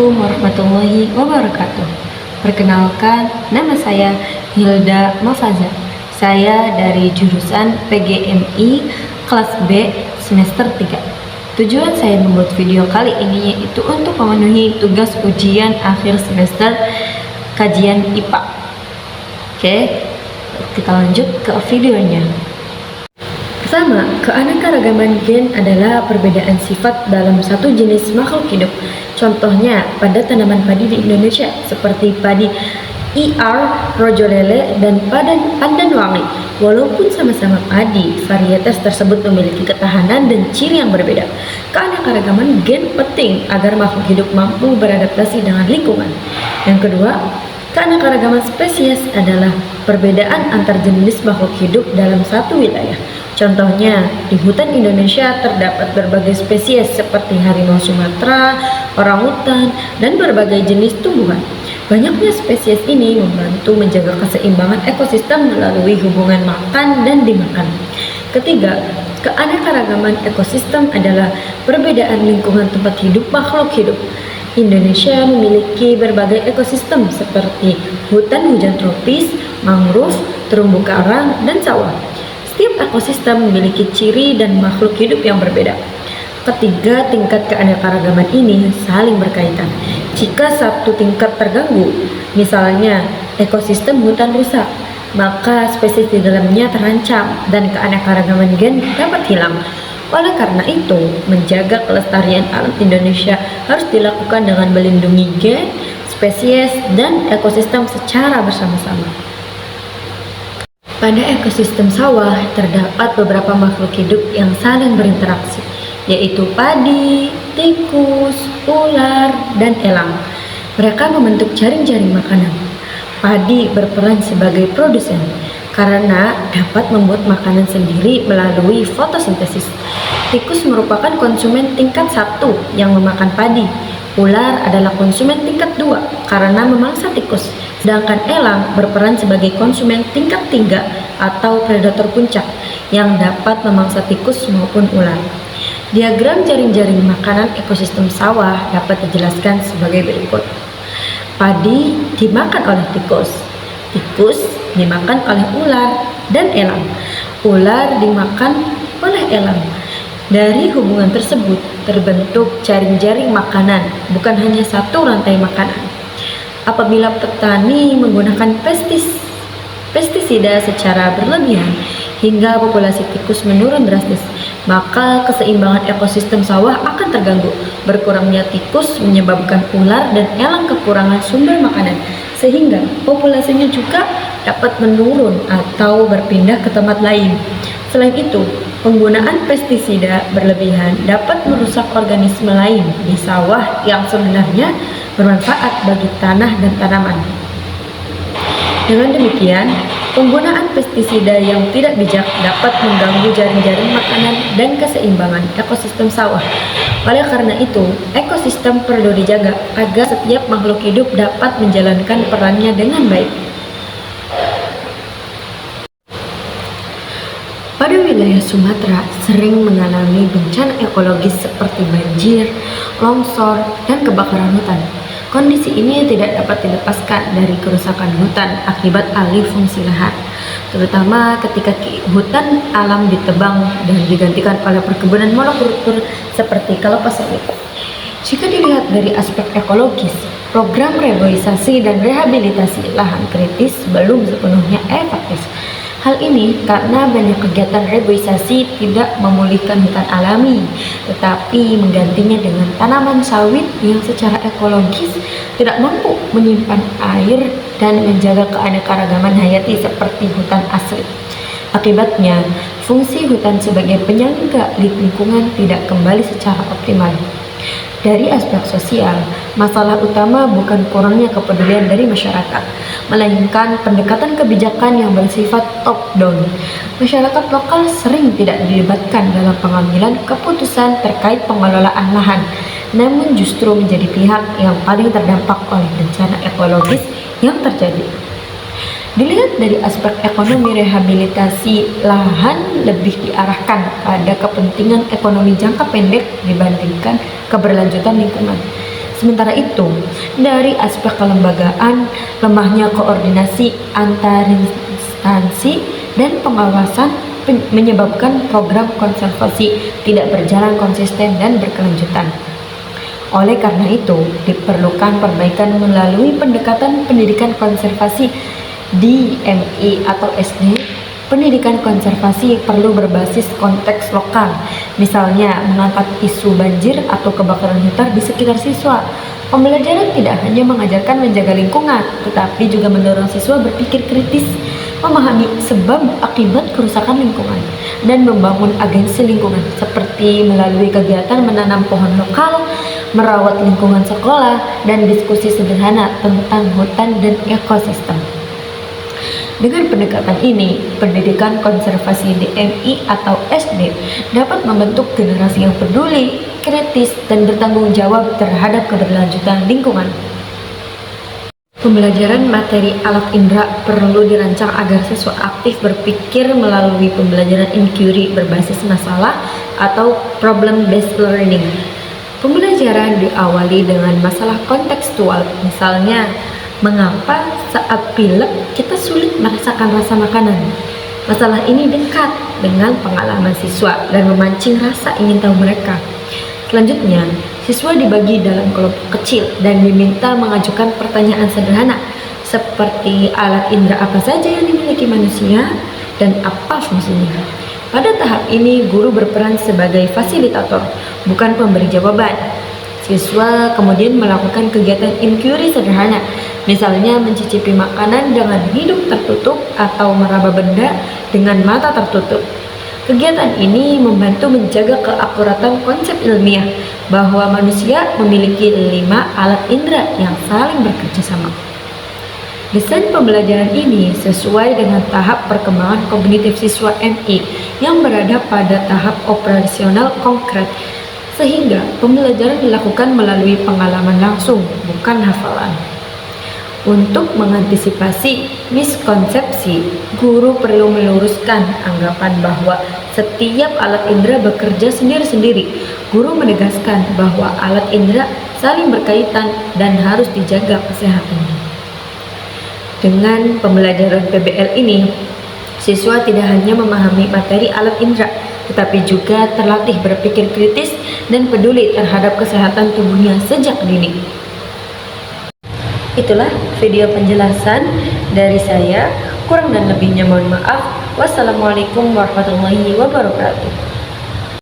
Assalamualaikum warahmatullahi wabarakatuh. Perkenalkan, nama saya Hilda Mafaza. Saya dari jurusan PGMI kelas B semester 3. Tujuan saya membuat video kali ini yaitu untuk memenuhi tugas ujian akhir semester kajian IPA. Oke, kita lanjut ke videonya. Pertama, keanekaragaman gen adalah perbedaan sifat dalam satu jenis makhluk hidup. Contohnya pada tanaman padi di Indonesia seperti padi IR, rojolele, dan pandan wangi. Walaupun sama-sama padi, varietas tersebut memiliki ketahanan dan ciri yang berbeda. Keanekaragaman gen penting agar makhluk hidup mampu beradaptasi dengan lingkungan. Yang kedua, keanekaragaman spesies adalah perbedaan antar jenis makhluk hidup dalam satu wilayah. Contohnya, di hutan Indonesia terdapat berbagai spesies seperti harimau Sumatera, orangutan, dan berbagai jenis tumbuhan. Banyaknya spesies ini membantu menjaga keseimbangan ekosistem melalui hubungan makan dan dimakan. Ketiga, keanekaragaman ekosistem adalah perbedaan lingkungan tempat hidup makhluk hidup. Indonesia memiliki berbagai ekosistem seperti hutan hujan tropis, mangrove, terumbu karang, dan sawah. Setiap ekosistem memiliki ciri dan makhluk hidup yang berbeda. Ketiga, tingkat keanekaragaman ini saling berkaitan. Jika satu tingkat terganggu, misalnya ekosistem hutan rusak, maka spesies di dalamnya terancam dan keanekaragaman gen dapat hilang. Oleh karena itu, menjaga kelestarian alam Indonesia harus dilakukan dengan melindungi gen, spesies, dan ekosistem secara bersama-sama. Pada ekosistem sawah, terdapat beberapa makhluk hidup yang saling berinteraksi, yaitu padi, tikus, ular, dan elang. Mereka membentuk jaring-jaring makanan. Padi berperan sebagai produsen, karena dapat membuat makanan sendiri melalui fotosintesis. Tikus merupakan konsumen tingkat 1 yang memakan padi. Ular adalah konsumen tingkat 2 karena memangsa tikus. Sedangkan elang berperan sebagai konsumen tingkat 3 atau predator puncak yang dapat memangsa tikus maupun ular. Diagram jaring-jaring makanan ekosistem sawah dapat dijelaskan sebagai berikut. Padi dimakan oleh tikus. Tikus dimakan oleh ular dan elang. Ular dimakan oleh elang. Dari hubungan tersebut terbentuk jaring-jaring makanan, bukan hanya satu rantai makanan. Apabila petani menggunakan pestisida secara berlebihan hingga populasi tikus menurun drastis, maka keseimbangan ekosistem sawah akan terganggu. Berkurangnya tikus menyebabkan ular dan elang kekurangan sumber makanan, sehingga populasinya juga dapat menurun atau berpindah ke tempat lain. Selain itu, penggunaan pestisida berlebihan dapat merusak organisme lain di sawah yang sebenarnya bermanfaat bagi tanah dan tanaman. Dengan demikian, penggunaan pestisida yang tidak bijak dapat mengganggu jaring-jaring makanan dan keseimbangan ekosistem sawah. Oleh karena itu, ekosistem perlu dijaga agar setiap makhluk hidup dapat menjalankan perannya dengan baik. Pada wilayah Sumatera sering mengalami bencana ekologis seperti banjir, longsor, dan kebakaran hutan. Kondisi ini tidak dapat dilepaskan dari kerusakan hutan akibat alih fungsi lahan, terutama ketika hutan alam ditebang dan digantikan oleh perkebunan monokultur seperti kelapa sawit. Jika dilihat dari aspek ekologis, program reboisasi dan rehabilitasi lahan kritis belum sepenuhnya efektif. Hal ini karena banyak kegiatan reboisasi tidak memulihkan hutan alami, tetapi menggantinya dengan tanaman sawit yang secara ekologis tidak mampu menyimpan air dan menjaga keanekaragaman hayati seperti hutan asli. Akibatnya, fungsi hutan sebagai penyangga lingkungan tidak kembali secara optimal. Dari aspek sosial, masalah utama bukan kurangnya kepedulian dari masyarakat, melainkan pendekatan kebijakan yang bersifat top-down. Masyarakat lokal sering tidak dilibatkan dalam pengambilan keputusan terkait pengelolaan lahan, namun justru menjadi pihak yang paling terdampak oleh bencana ekologis yang terjadi. Dilihat dari aspek ekonomi, rehabilitasi lahan lebih diarahkan pada kepentingan ekonomi jangka pendek dibandingkan keberlanjutan lingkungan. Sementara itu, dari aspek kelembagaan, lemahnya koordinasi antar instansi dan pengawasan menyebabkan program konservasi tidak berjalan konsisten dan berkelanjutan. Oleh karena itu, diperlukan perbaikan melalui pendekatan pendidikan konservasi di MI atau SD. Pendidikan konservasi perlu berbasis konteks lokal, misalnya mengangkat isu banjir atau kebakaran hutan di sekitar siswa. Pembelajaran tidak hanya mengajarkan menjaga lingkungan, tetapi juga mendorong siswa berpikir kritis, memahami sebab akibat kerusakan lingkungan, dan membangun agensi lingkungan, seperti melalui kegiatan menanam pohon lokal, merawat lingkungan sekolah, dan diskusi sederhana tentang hutan dan ekosistem. Dengan pendekatan ini, pendidikan konservasi di MI atau SD dapat membentuk generasi yang peduli, kritis, dan bertanggung jawab terhadap keberlanjutan lingkungan. Pembelajaran materi alat indera perlu dirancang agar siswa aktif berpikir melalui pembelajaran inquiry berbasis masalah atau problem-based learning. Pembelajaran diawali dengan masalah kontekstual, misalnya, mengapa saat pilek kita sulit merasakan rasa makanan? Masalah ini dekat dengan pengalaman siswa dan memancing rasa ingin tahu mereka. Selanjutnya, siswa dibagi dalam kelompok kecil dan diminta mengajukan pertanyaan sederhana seperti alat indera apa saja yang dimiliki manusia dan apa fungsinya. Pada tahap ini, guru berperan sebagai fasilitator, bukan pemberi jawaban. Siswa kemudian melakukan kegiatan inquiry sederhana, misalnya mencicipi makanan dengan hidung tertutup atau meraba benda dengan mata tertutup. Kegiatan ini membantu menjaga keakuratan konsep ilmiah bahwa manusia memiliki 5 alat indera yang saling bekerja sama. Desain pembelajaran ini sesuai dengan tahap perkembangan kognitif siswa MI yang berada pada tahap operasional konkret, sehingga pembelajaran dilakukan melalui pengalaman langsung, bukan hafalan. Untuk mengantisipasi miskonsepsi, guru perlu meluruskan anggapan bahwa setiap alat indera bekerja sendiri-sendiri. Guru menegaskan bahwa alat indera saling berkaitan dan harus dijaga kesehatannya. Dengan pembelajaran PBL ini, siswa tidak hanya memahami materi alat indera, tetapi juga terlatih berpikir kritis dan peduli terhadap kesehatan tubuhnya sejak dini. Itulah video penjelasan dari saya. Kurang dan lebihnya mohon maaf. Wassalamualaikum warahmatullahi wabarakatuh.